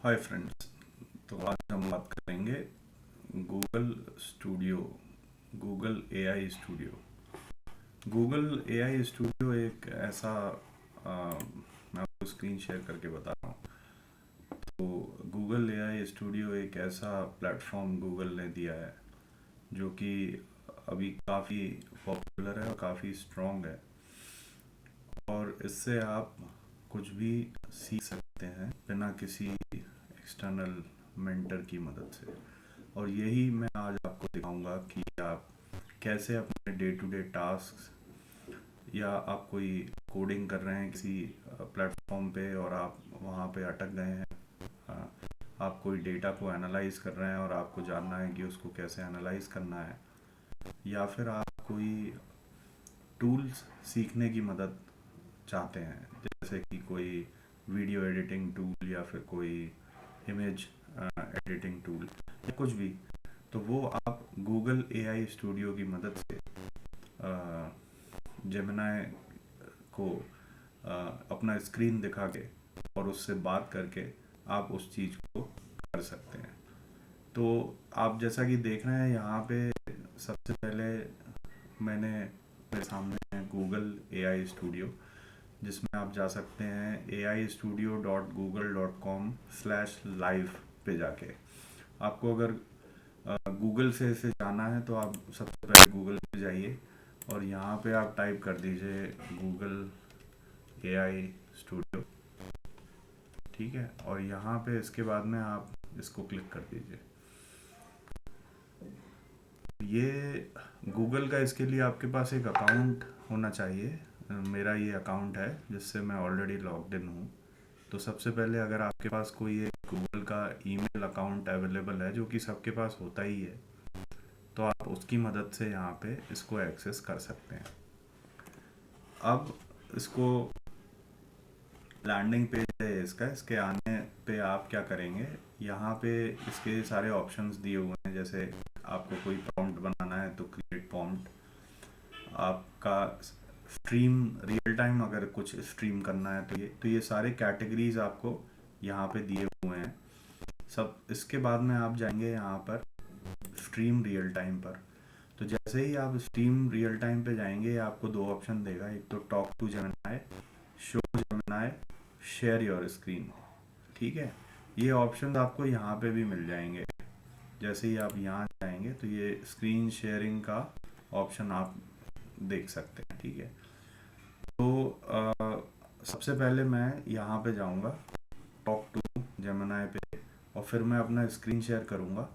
Hi friends. तो आज हम बात करेंगे Google studio, Google AI studio. Google AI studio एक ऐसा मैं आपको स्क्रीन शेयर करके बता रहा हूँ। तो गूगल एआई स्टूडियो एक ऐसा प्लेटफॉर्म गूगल ने दिया है जो कि अभी काफ़ी पॉपुलर है और काफ़ी स्ट्रॉन्ग है, और इससे आप कुछ भी सीख सकते हैं बिना किसी एक्सटर्नल मेंटर की मदद से। और यही मैं आज आपको दिखाऊंगा कि आप कैसे अपने डे टू डे टास्क, या आप कोई कोडिंग कर रहे हैं किसी प्लेटफॉर्म पे और आप वहाँ पे अटक गए हैं, आप कोई डेटा को एनालाइज कर रहे हैं और आपको जानना है कि उसको कैसे एनालाइज करना है, या फिर आप कोई टूल्स सीखने की मदद चाहते हैं, जैसे कि कोई वीडियो एडिटिंग टूल या फिर कोई इमेज एडिटिंग टूल या कुछ भी, तो वो आप गूगल एआई स्टूडियो की मदद से जेमिनाई को अपना स्क्रीन दिखा के और उससे बात करके आप उस चीज़ को कर सकते हैं। तो आप जैसा कि देख रहे हैं यहाँ पे, सबसे पहले मैंने मेरे सामने है गूगल एआई स्टूडियो, जिसमें आप जा सकते हैं aistudio.google.com/live पे जाके। आपको अगर गूगल से इसे जाना है तो आप सबसे पहले गूगल पे जाइए और यहाँ पे आप टाइप कर दीजिए गूगल एआई स्टूडियो, ठीक है। और यहाँ पे इसके बाद में आप इसको क्लिक कर दीजिए। ये गूगल का, इसके लिए आपके पास एक अकाउंट होना चाहिए। मेरा ये अकाउंट है जिससे मैं ऑलरेडी लॉग्ड इन हूँ। तो सबसे पहले अगर आपके पास कोई एक गूगल का ईमेल अकाउंट अवेलेबल है, जो कि सबके पास होता ही है, तो आप उसकी मदद से यहाँ पे इसको एक्सेस कर सकते हैं। अब इसको लैंडिंग पेज है इसका, इसके आने पे आप क्या करेंगे, यहाँ पे इसके सारे ऑप्शंस दिए हुए हैं। जैसे आपको कोई प्रॉम्प्ट बनाना है तो क्रिएट प्रॉम्प्ट, आपका स्ट्रीम रियल टाइम अगर कुछ स्ट्रीम करना है तो ये सारे कैटेगरीज आपको यहाँ पे दिए हुए हैं सब। इसके बाद में आप जाएंगे यहाँ पर स्ट्रीम रियल टाइम पर। तो जैसे ही आप स्ट्रीम रियल टाइम पे जाएंगे, आपको दो ऑप्शन देगा, एक तो talk to Gemini, show Gemini, share your screen, ठीक है। ये ऑप्शन आपको यहाँ पे भी मिल जाएंगे। जैसे ही आप यहाँ जाएंगे तो ये स्क्रीन शेयरिंग का ऑप्शन आप देख सकते हैं, ठीक है। तो सबसे पहले मैं यहाँ पे जाऊँगा टॉक टू जेमिनाई पे, और फिर मैं अपना स्क्रीन शेयर करूँगा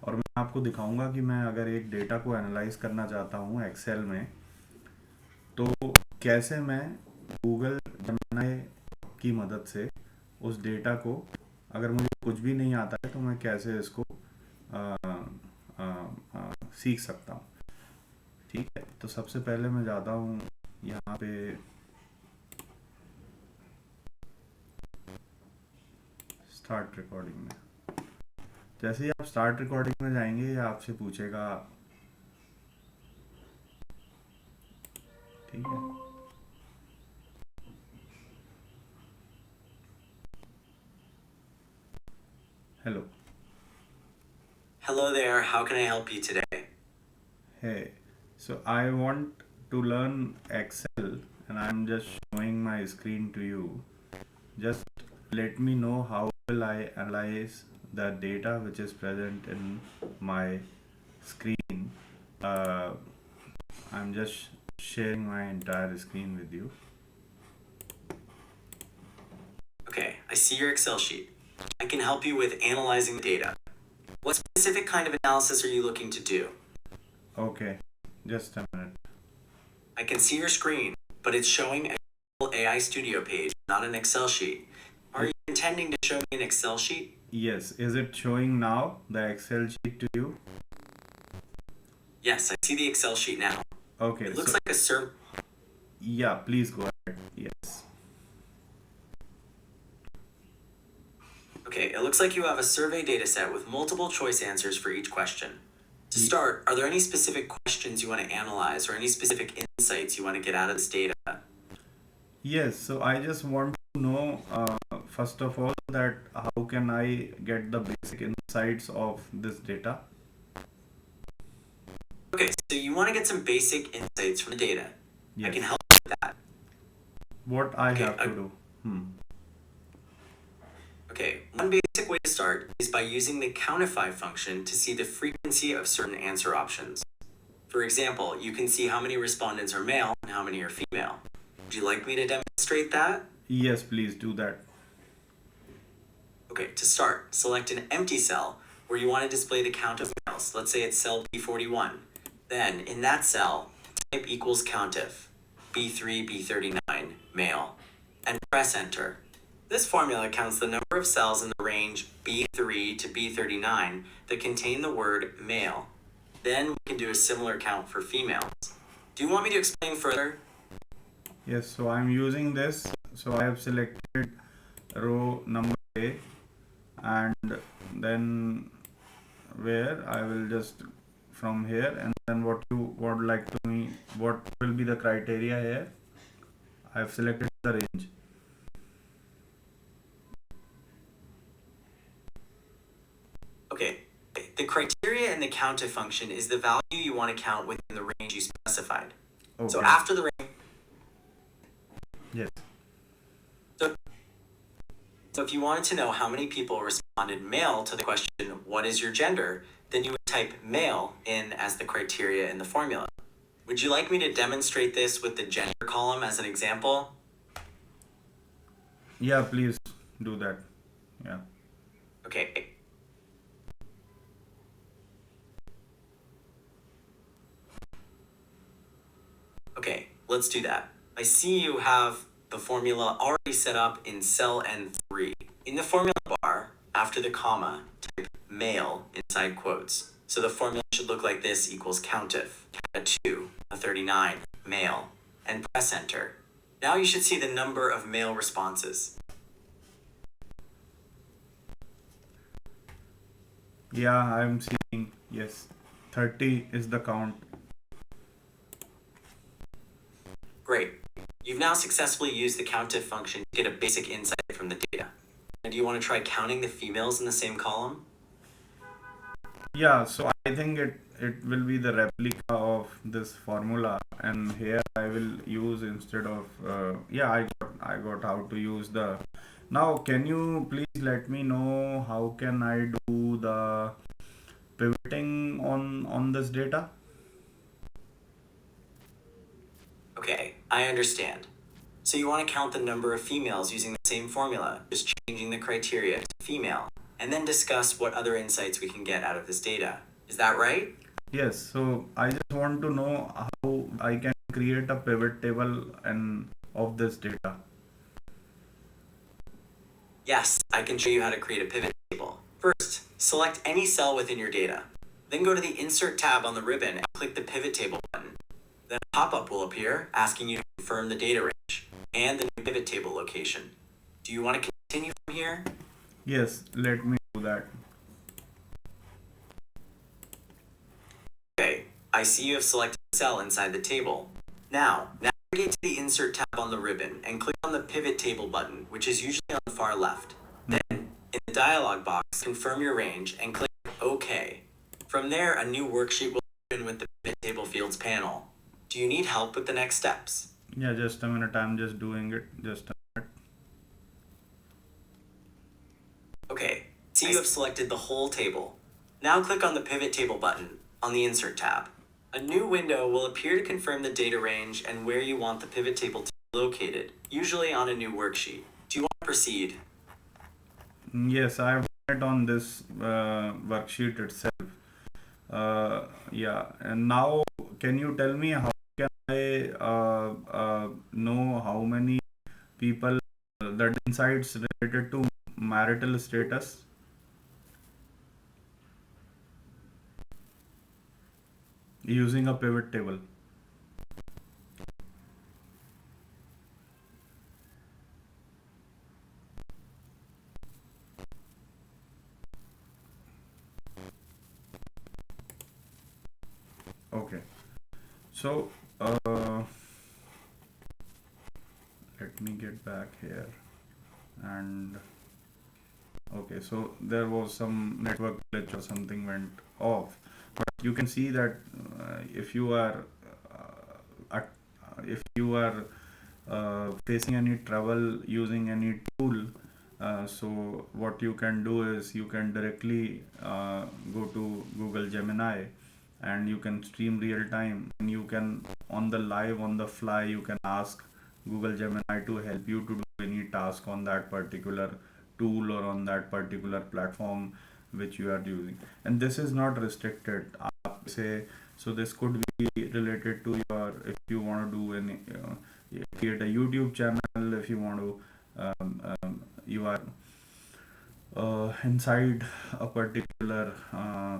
और मैं आपको दिखाऊंगा कि मैं अगर एक डेटा को एनालाइज करना चाहता हूँ एक्सेल में, तो कैसे मैं गूगल जेमिनाई की मदद से उस डेटा को, अगर मुझे कुछ भी नहीं आता है तो मैं कैसे इसको सीख सकता हूँ, ठीक है। तो सबसे पहले मैं जाता हूँ यहाँ पे स्टार्ट रिकॉर्डिंग में। जैसे ही आप स्टार्ट रिकॉर्डिंग में जाएंगे, ये आपसे पूछेगा, ठीक है। Hello. Hello there, how can I help you today? Hey, so I want to learn Excel and I'm just showing my screen to you. Just let me know how will I analyze the data which is present in my screen. Uh, I'm just sharing my entire screen with you. Okay, I see your Excel sheet. I can help you with analyzing the data. What specific kind of analysis are you looking to do? Okay, just a minute. I can see your screen, but it's showing a Google AI Studio page, not an Excel sheet. Are you intending to show me an Excel sheet? Yes, is it showing now the Excel sheet to you? Yes, I see the Excel sheet now. Okay, It looks so like a server. yeah, please go ahead. Yes. Okay, it looks like you have a survey data set with multiple choice answers for each question. To start, are there any specific questions you want to analyze or any specific insights you want to get out of this data? Yes, so I just want to know, first of all, that how can I get the basic insights of this data? Okay, so you want to get some basic insights from the data. I can Yes. help you with that. What I Okay, have to do? Okay, one basic way to start is by using the countify function to see the frequency of certain answer options. For example, you can see how many respondents are male and how many are female. Would you like me to demonstrate that? Yes, please do that. Okay, to start, select an empty cell where you want to display the count of males. Let's say it's cell B41. Then, in that cell, type equals countif, B3, B39, male, and press enter. This formula counts the number of cells in the range B3 to B39 that contain the word male. Then we can do a similar count for females. Do you want me to explain further? Yes, so I'm using this. So I have selected row number A, and then where I will just from here, and then what you would like to me, what will be the criteria here? I have selected the range. Okay, the criteria in the countif function is the value you want to count within the range you specified. Okay. So after the range, Yes. so if you wanted to know how many people responded male to the question, what is your gender? Then you would type male in as the criteria in the formula. Would you like me to demonstrate this with the gender column as an example? Yeah, please do that. Yeah. Okay. Okay, let's do that. I see you have the formula already set up in cell N3. In the formula bar, after the comma, type male inside quotes. So the formula should look like this equals countif, a 2, a 39, male, and press enter. Now you should see the number of male responses. Yeah, I'm seeing, yes. 30 is the count. Great. You've now successfully used the countif function to get a basic insight from the data. And do you want to try counting the females in the same column? Yeah, so I think it will be the replica of this formula, and here I will use instead of yeah, I got how to use the. Now can you please let me know how can I do the pivoting on this data? Okay, I understand. So you want to count the number of females using the same formula, just changing the criteria to female, and then discuss what other insights we can get out of this data. Is that right? Yes, so I just want to know how I can create a pivot table and of this data. Yes, I can show you how to create a pivot table. First, select any cell within your data. Then go to the Insert tab on the ribbon and click the Pivot Table button. Then a pop-up will appear asking you to confirm the data range and the new pivot table location. Do you want to continue from here? Yes, let me do that. Okay, I see you have selected a cell inside the table. Now, navigate to the Insert tab on the ribbon and click on the Pivot Table button, which is usually on the far left. Then, in the dialog box, confirm your range and click OK. From there, a new worksheet will open with the Pivot Table Fields panel. Do you need help with the next steps? Yeah, just a minute, I'm just doing it. Just a minute. Okay, see you have selected the whole table. Now click on the Pivot Table button on the Insert tab. A new window will appear to confirm the data range and where you want the pivot table to be located, usually on a new worksheet. Do you want to proceed? Yes, I've done it on this worksheet itself. Yeah, and now can you tell me how can I know how many people the insights related to marital status using a pivot table? Okay, so let me get back here and Okay, so there was some network glitch or something went off, but you can see that if you are if you are facing any trouble using any tool, so what you can do is you can directly go to Google Gemini, and you can stream real time, and you can on the live on the fly you can ask Google Gemini to help you to do any task on that particular tool or on that particular platform which you are using. And this is not restricted. Say, so this could be related to your, if you want to do any create a YouTube channel, if you want to you are inside a particular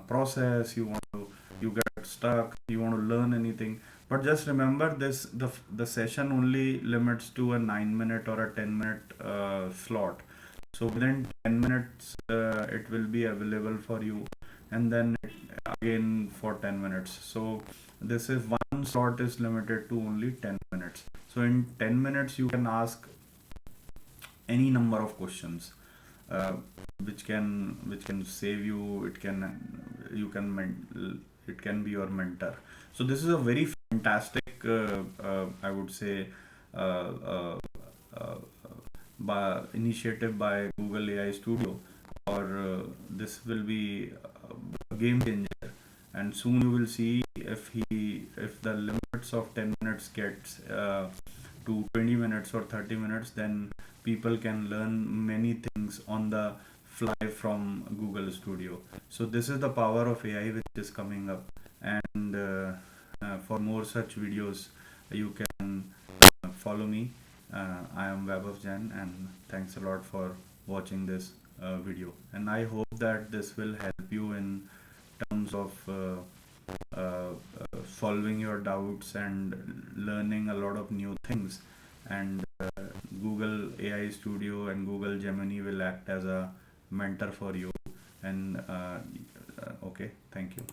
process, you want to, you get stuck, you want to learn anything. But just remember this, the session only limits to a 9 minute or a 10 minute slot. So within 10 minutes it will be available for you, and then again for 10 minutes. So this is one slot is limited to only 10 minutes. So in 10 minutes you can ask any number of questions, uh, which can save you. It can, you can it can be your mentor. So this is a very fantastic I would say uh, uh, uh, initiative by Google AI Studio, or this will be a game changer. And soon you will see if the limits of 10 minutes gets to 20 minutes or 30 minutes, then people can learn many things on the fly from Google Studio. So this is the power of AI which is coming up. And for more such videos, you can follow me. I am Vaibhav Jain, and thanks a lot for watching this video. And I hope that this will help you in terms of solving your doubts and learning a lot of new things. And Google AI Studio and Google Gemini will act as a mentor for you. And okay, thank you.